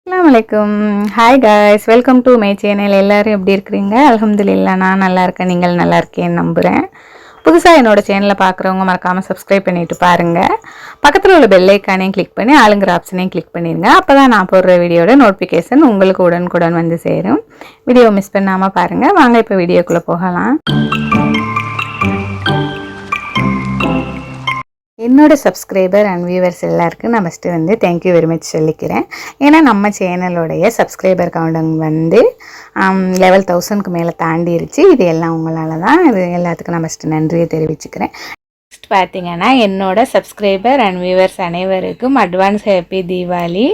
அஸ்ஸலாமுஅலைக்கும். Hi guys, welcome to my channel. எல்லோரும் எப்படி இருக்கிறீங்க? அல்ஹம்துலில்லாஹ், நான் நல்லா இருக்கேன். நீங்கள் நல்லா இருக்கேன்னு நம்புகிறேன். புதுசாக என்னோட சேனலை பார்க்குறவங்க மறக்காமல் சப்ஸ்கிரைப் பண்ணிவிட்டு பாருங்கள். பக்கத்தில் உள்ள பெல் ஐக்கானையும் கிளிக் பண்ணி ஆளுங்கிற ஆப்ஷனையும் கிளிக் பண்ணிடுங்க. அப்போ தான் நான் போடுற வீடியோட நோட்டிஃபிகேஷன் உங்களுக்கு உடனுக்குடன் வந்து சேரும். வீடியோ மிஸ் பண்ணாமல் பாருங்கள். வாங்க இப்போ வீடியோக்குள்ளே போகலாம். என்னோட சப்ஸ்கிரைபர் அண்ட் வியூவர்ஸ் எல்லாருக்கும் நான் ஃபஸ்ட்டு தேங்க்யூ வெரி மச் சொல்லிக்கிறேன். ஏன்னா நம்ம சேனலோடைய சப்ஸ்கிரைபர் கவுண்ட் லெவல் 1000க்கு மேலே தாண்டிருச்சு. இது எல்லாம் உங்களால் தான். இது எல்லாத்துக்கும் நான் ஃபஸ்ட்டு நன்றியை தெரிவிச்சுக்கிறேன். நெக்ஸ்ட் பார்த்தீங்கன்னா, என்னோட சப்ஸ்கிரைபர் அண்ட் வியூவர்ஸ் அனைவருக்கும் அட்வான்ஸ் ஹாப்பி தீபாவளி.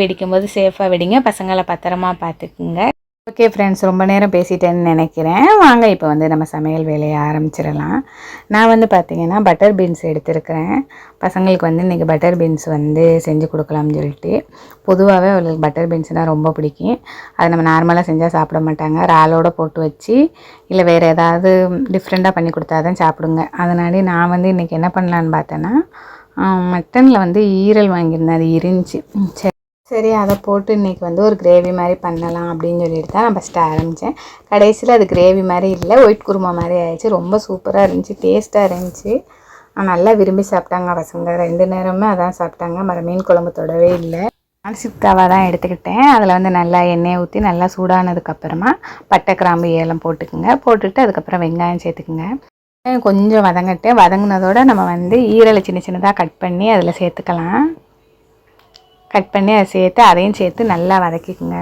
வெடிக்கும் போது சேஃபாக வெடிங்க, பசங்களை பத்திரமா பார்த்துக்குங்க. ஓகே ஃப்ரெண்ட்ஸ், ரொம்ப நேரம் பேசிட்டேன்னு நினைக்கிறேன். வாங்க இப்போ நம்ம சமையல் வேலையை ஆரம்பிச்சிடலாம். நான் பார்த்தீங்கன்னா பட்டர் பீன்ஸ் எடுத்துருக்கிறேன். பசங்களுக்கு இன்றைக்கி பட்டர் பீன்ஸ் செஞ்சு கொடுக்கலாம்னு சொல்லிட்டு. பொதுவாகவே அவங்களுக்கு பட்டர் பீன்ஸ்னால் ரொம்ப பிடிக்கும். அது நம்ம நார்மலாக செஞ்சால் சாப்பிட மாட்டாங்க. இறாலோடு போட்டு வச்சு இல்லை வேறு ஏதாவது டிஃப்ரெண்ட்டாக பண்ணி கொடுத்தா தான் சாப்பிடுங்க. அதனால நான் இன்றைக்கி என்ன பண்ணலான்னு பார்த்தேன்னா, மட்டனில் ஈரல் வாங்கியிருந்தேன். அது இருந்துச்சு. சரி, அதை போட்டு இன்றைக்கி ஒரு கிரேவி மாதிரி பண்ணலாம் அப்படின்னு சொல்லிட்டு தான் நான் ஃபஸ்ட்டு ஆரம்பித்தேன். கடைசியில் அது கிரேவி மாதிரி இல்லை, ஒயிட் குருமா மாதிரி ஆயிடுச்சு. ரொம்ப சூப்பராக இருந்துச்சு, டேஸ்ட்டாக இருந்துச்சு. நல்லா விரும்பி சாப்பிட்டாங்க பசங்க. 2 நேரமே அதான் சாப்பிட்டாங்க. மீன் குழம்பு தொடவே இல்லை. நான்ஸ்டிக் தவா தான் எடுத்துக்கிட்டேன். அதில் நல்லா எண்ணெயை ஊற்றி நல்லா சூடானதுக்கப்புறமா பட்டை, கிராம்பு, ஏலம் போட்டுக்குங்க. போட்டுட்டு அதுக்கப்புறம் வெங்காயம் சேர்த்துக்குங்க. கொஞ்சம் வதங்கட்டேன். வதங்கினதோடு நம்ம ஈரலை சின்ன சின்னதாக கட் பண்ணி அதில் சேர்த்துக்கலாம். கட் பண்ணி அதை சேர்த்து அதையும் சேர்த்து நல்லா வதக்கிக்குங்க.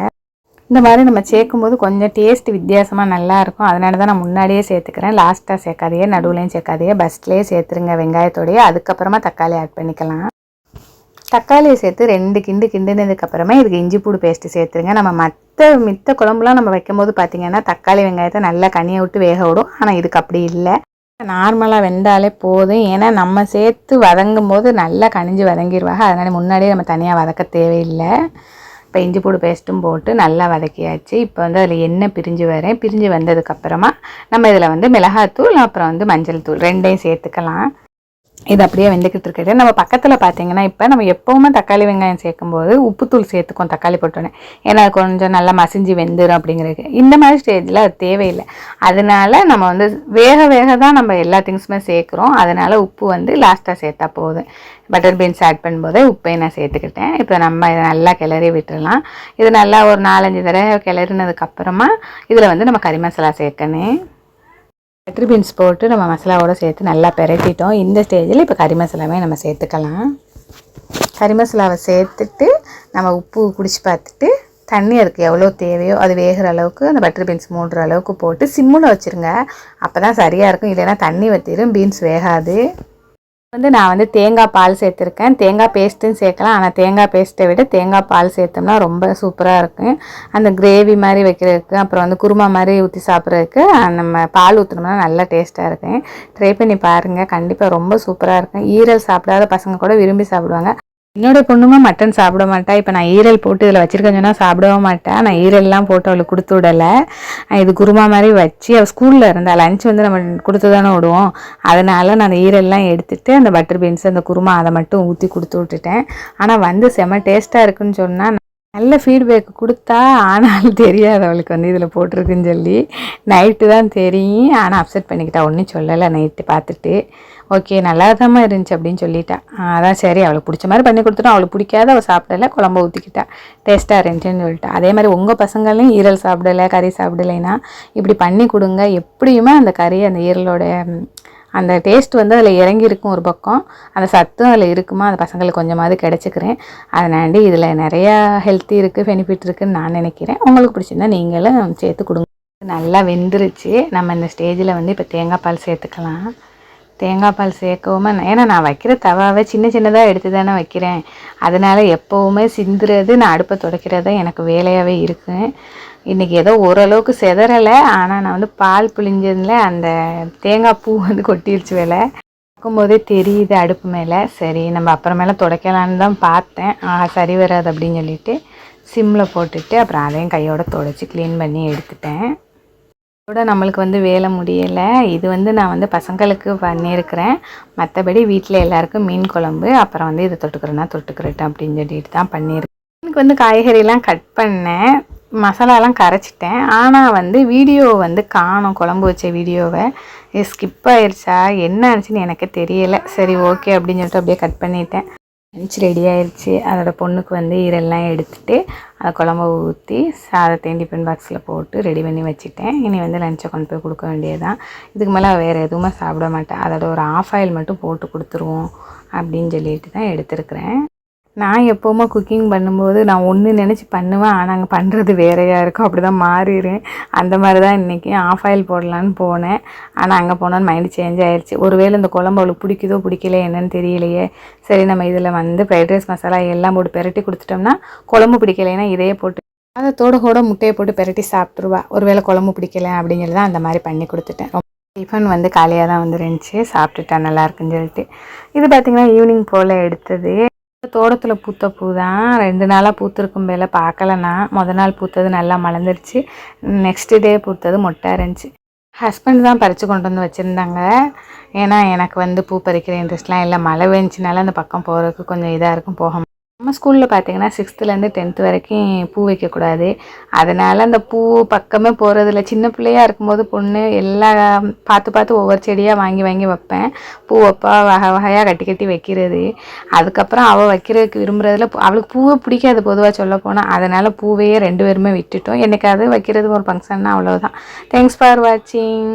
இந்த மாதிரி நம்ம சேர்க்கும்போது கொஞ்சம் டேஸ்ட் வித்தியாசமாக நல்லாயிருக்கும். அதனால தான் நான் முன்னாடியே சேர்த்துக்கிறேன். லாஸ்ட்டாக சேர்க்காதையே, நடுவுலையும் சேர்க்காதையே, பஸ்ட்லேயே சேர்த்துருங்க வெங்காயத்தோடையே. அதுக்கப்புறமா தக்காளி ஆட் பண்ணிக்கலாம். தக்காளியை சேர்த்து 2 கிண்டு கிண்டினதுக்கப்புறமா இதுக்கு இஞ்சி பூடு பேஸ்ட்டு சேர்த்துருங்க. நம்ம மித்த குழம்புலாம் நம்ம வைக்கும்போது பார்த்திங்கன்னா தக்காளி வெங்காயத்தை நல்லா கனியை விட்டு வேக விடும். ஆனால் இதுக்கு அப்படி இல்லை, நார்மலாக வெந்தாலே போதும். ஏன்னா நம்ம சேர்த்து வதங்கும் போது நல்லா கனிஞ்சு வதங்கிடுவாங்க. அதனால் முன்னாடியே நம்ம தனியாக வதக்க தேவையில்லை. இப்போ இஞ்சி பூடு பேஸ்ட்டும் போட்டு நல்லா வதக்கியாச்சு. இப்போ அதில் எண்ணெய் பிரிஞ்சு வந்ததுக்கப்புறமா நம்ம இதில் மிளகாத்தூள் அப்புறம் மஞ்சள் தூள் 2ஐயும் சேர்த்துக்கலாம். இது அப்படியே வெந்துக்கிட்டு இருக்கிறது. நம்ம பக்கத்தில் பார்த்தீங்கன்னா, இப்போ நம்ம எப்போவுமே தக்காளி வெங்காயம் சேர்க்கும்போது உப்புத்தூள் சேர்த்துக்கோம் தக்காளி போட்டோன்னே. ஏன்னா கொஞ்சம் நல்லா மசிஞ்சு வெந்துடும் அப்படிங்கிறது. இந்த மாதிரி ஸ்டேஜில் அது தேவையில்லை. அதனால நம்ம வேக தான் நம்ம எல்லா திங்ஸுமே சேர்க்குறோம். அதனால் உப்பு லாஸ்ட்டாக சேர்த்தா போதும். பட்டர் பீன்ஸ் ஆட் பண்ணும்போதே உப்பையும் நான் சேர்த்துக்கிட்டேன். இப்போ நம்ம இதை நல்லா கிளறி விட்டுடலாம். இது நல்லா ஒரு 4-5 தடவை கிளறினதுக்கப்புறமா இதில் நம்ம கறி மசாலா சேர்க்கணும். பட்டர் பீன்ஸ் போட்டு நம்ம மசாலாவோடு சேர்த்து நல்லா பெரட்டிட்டோம். இந்த ஸ்டேஜில் இப்போ கறி மசாலாவே நம்ம சேர்த்துக்கலாம். கறி மசாலாவை சேர்த்துட்டு நம்ம உப்பு குடிச்சு பார்த்துட்டு தண்ணி அதுக்கு எவ்வளோ தேவையோ அது வேகிற அளவுக்கு அந்த பட்டர் பீன்ஸ் மூடுற அளவுக்கு போட்டு சிம்மில் வச்சுருங்க. அப்போ தான் சரியாக இருக்கும். இல்லைன்னா தண்ணி வற்றிடும், பீன்ஸ் வேகாது. நான் தேங்காய் பால் சேர்த்துருக்கேன். தேங்காய் பேஸ்ட்டும் சேர்க்கலாம். ஆனால் தேங்காய் பேஸ்ட்டை விட தேங்காய் பால் சேர்த்தோம்னா ரொம்ப சூப்பராக இருக்கும். அந்த கிரேவி மாதிரி வைக்கிறதுக்கு அப்புறம் குருமா மாதிரி ஊற்றி சாப்பிட்றதுக்கு நம்ம பால் ஊற்றினோம்னா நல்லா டேஸ்ட்டாக இருக்கும். ட்ரை பண்ணி பாருங்கள், கண்டிப்பாக ரொம்ப சூப்பராக இருக்கும். ஈரல் சாப்பிடாத பசங்க கூட விரும்பி சாப்பிடுவாங்க. என்னோட பொண்ணுமா மட்டன் சாப்பிட மாட்டா. இப்போ நான் ஈரல் போட்டு இதில் வச்சுருக்கேன்னு சொன்னால் சாப்பிடவும் மாட்டேன். நான் ஈரல்லாம் போட்டு அவளுக்கு கொடுத்து விடலை. இது குருமா மாதிரி வச்சு அவள் ஸ்கூலில் இருந்தால் லஞ்ச் நம்ம கொடுத்து தானே விடுவோம். அதனால் நான் அந்த ஈரல்லாம் எடுத்துகிட்டு அந்த பட்டர் பீன்ஸ் அந்த குருமா அதை மட்டும் ஊற்றி கொடுத்து விட்டுட்டேன். ஆனால் செம டேஸ்ட்டாக இருக்குன்னு சொன்னால் நல்ல ஃபீட்பேக் கொடுத்தா, ஆனாலும் தெரியாது அவளுக்கு இதில் போட்டிருக்குன்னு சொல்லி. நைட்டு தான் தெரியும். ஆனால் அப்செட் பண்ணிக்கிட்டா, ஒன்றும் சொல்லலை. நைட்டு பார்த்துட்டு ஓகே நல்லா தான் இருந்துச்சு அப்படின்னு சொல்லிட்டா. அதான் சரி, அவளுக்கு பிடிச்ச மாதிரி பண்ணி கொடுத்துட்டோம். அவளுக்கு பிடிக்காத அவள் சாப்பிடலை, குழம்பு ஊற்றிக்கிட்டா. டேஸ்ட்டாக இருந்துச்சுன்னு சொல்லிட்டா. அதே மாதிரி உங்கள் பசங்களையும் ஈரல் சாப்பிடலை, கறி சாப்பிடலைன்னா இப்படி பண்ணி கொடுங்க. எப்படியுமே அந்த கறி அந்த ஈரலோட அந்த டேஸ்ட் அதில் இறங்கியிருக்கும். ஒரு பக்கம் அந்த சத்தும் அதில் இருக்குமா, அந்த பசங்களுக்கு கொஞ்சமாவது கிடச்சிக்கிறேன். அதனாண்டி இதில் நிறையா ஹெல்த்தி இருக்குது, பெனிஃபிட் இருக்குதுன்னு நான் நினைக்கிறேன். உங்களுக்கு பிடிச்சிருந்தா நீங்களும் சேர்த்து கொடுங்க. நல்லா வெந்துருச்சு. நம்ம இந்த ஸ்டேஜில் இப்போ தேங்காய் பால் சேர்த்துக்கலாம். தேங்காய் பால் சேர்க்கவும், ஏன்னா நான் வைக்கிற தவாவை சின்னதாக எடுத்து தானே வைக்கிறேன். அதனால் எப்போவுமே சிந்துறது, நான் அடுப்பை துடைக்கிறது தான் எனக்கு வேலையாகவே இருக்கும். இன்றைக்கி ஏதோ ஓரளவுக்கு செதறலை. ஆனால் நான் பால் புளிஞ்சதில் அந்த தேங்காய் பூ கொட்டிடுச்சு. வேலை பார்க்கும்போதே தெரியுது அடுப்பு மேலே. சரி, நம்ம அப்புறமேல துடைக்கலான்னு தான் பார்த்தேன். சரி வராது அப்படின்னு சொல்லிட்டு சிம்மில் போட்டுட்டு அப்புறம் அதையும் கையோடு துடைச்சி க்ளீன் பண்ணி எடுத்துட்டேன். கூட நம்மளுக்கு வேலை முடியலை. இது நான் பசங்களுக்கு பண்ணியிருக்கிறேன். மற்றபடி வீட்டில் எல்லாருக்கும் மீன் குழம்பு அப்புறம் இது தொட்டுக்கிறேன்னா தொட்டுக்கிறட்டும் அப்படின்னு சொல்லிட்டு தான் பண்ணியிருக்கேன். டிஃபனுக்கு வந்து காய்கறிலாம் கட் பண்ணேன், மசாலாலாம் கரைச்சிட்டேன். ஆனால் வந்து வீடியோ வந்து காணோம், குழம்பு வச்ச வீடியோவை. ஸ்கிப் ஆயிடுச்சா என்ன ஆச்சுன்னு எனக்கு தெரியலை. சரி ஓகே அப்படின்னு சொல்லிட்டு அப்படியே கட் பண்ணிட்டேன். லஞ்ச் ரெடி ஆயிடுச்சு. அதோட பொண்ணுக்கு வந்து ஈரெல்லாம் எடுத்துகிட்டு அதை குழம்பு ஊற்றி சாதத்தையும் டிஃபன் பாக்ஸில் போட்டு ரெடி பண்ணி வச்சுட்டேன். இனி வந்து லஞ்சை கொண்டு போய் கொடுக்க வேண்டியதுதான். இதுக்கு மேலே வேறு எதுவுமே சாப்பிட மாட்டேன். அதோட ஒரு ஆஃப் ஆயில் மட்டும் போட்டு கொடுத்துருவோம் அப்படின்னு சொல்லிட்டு தான் எடுத்துருக்குறேன். நான் எப்போவுமே குக்கிங் பண்ணும்போது நான் ஒன்று நினச்சி பண்ணுவேன், ஆனால் அங்கே பண்ணுறது வேறையாக இருக்கும். அப்படி தான் மாறிடுறேன். அந்த மாதிரி தான் இன்றைக்கி ஆஃப் ஆயில் போடலான்னு போனேன். ஆனால் அங்கே போனோன்னு மைண்டு சேஞ்ச் ஆகிடுச்சு. ஒருவேளை இந்த குழம்பு அவளுக்கு பிடிக்குதோ பிடிக்கல என்னன்னு தெரியலையே. சரி நம்ம இதில் வந்து ஃப்ரைட் ரைஸ் மசாலா எல்லாம் போட்டு பெரட்டி கொடுத்துட்டோம்னா குழம்பு பிடிக்கலைன்னா இதையே போட்டு அதோட கூட முட்டையை போட்டு பெரட்டி சாப்பிட்ருவா. ஒருவேளை குழம்பு பிடிக்கல அப்படின்னு சொல்லி தான் அந்த மாதிரி பண்ணி கொடுத்துட்டேன். டிஃபன் வந்து காலியாக தான் வந்துருந்துச்சு. சாப்பிட்டுட்டா நல்லா இருக்குன்னு சொல்லிட்டு. இது பார்த்திங்கன்னா ஈவினிங் போல் எடுத்தது. தோட்டத்தில் பூத்த பூ தான். 2 நாளாக பூத்திருக்கும் போல பார்க்கலன்னா. மொதல் நாள் பூத்தது நல்லா மலர்ந்துருச்சு. நெக்ஸ்ட் டே பூத்தது மொட்டை இருந்துச்சு. ஹஸ்பண்ட் தான் பறித்து கொண்டு வந்து வச்சுருந்தாங்க. ஏன்னா எனக்கு வந்து பூ பறிக்கிற இன்ட்ரெஸ்ட்லாம் இல்லை. மழை பெஞ்சினால அந்த பக்கம் போகிறதுக்கு கொஞ்சம் இதாக இருக்கும், போக. நம்ம ஸ்கூலில் பார்த்திங்கன்னா 6th-லேருந்து 10th வரைக்கும் பூ வைக்கக்கூடாது. அதனால் அந்த பூ பக்கமே போகிறதில்ல. சின்ன பிள்ளையாக இருக்கும்போது பொண்ணு எல்லாம் பார்த்து ஒவ்வொரு செடியாக வாங்கி வைப்பேன். பூ வைப்பா, வகை வகையாக கட்டி வைக்கிறது. அதுக்கப்புறம் அவள் வைக்கிறதுக்கு விரும்புகிறதுல அவளுக்கு பூவை பிடிக்காது பொதுவாக சொல்லப்போனால். அதனால் பூவையே 2 பேருமே விட்டுட்டோம். என்னைக்காவது வைக்கிறது ஒரு ஃபங்க்ஷன்னா அவ்வளோதான். தேங்க்ஸ் ஃபார் வாட்சிங்.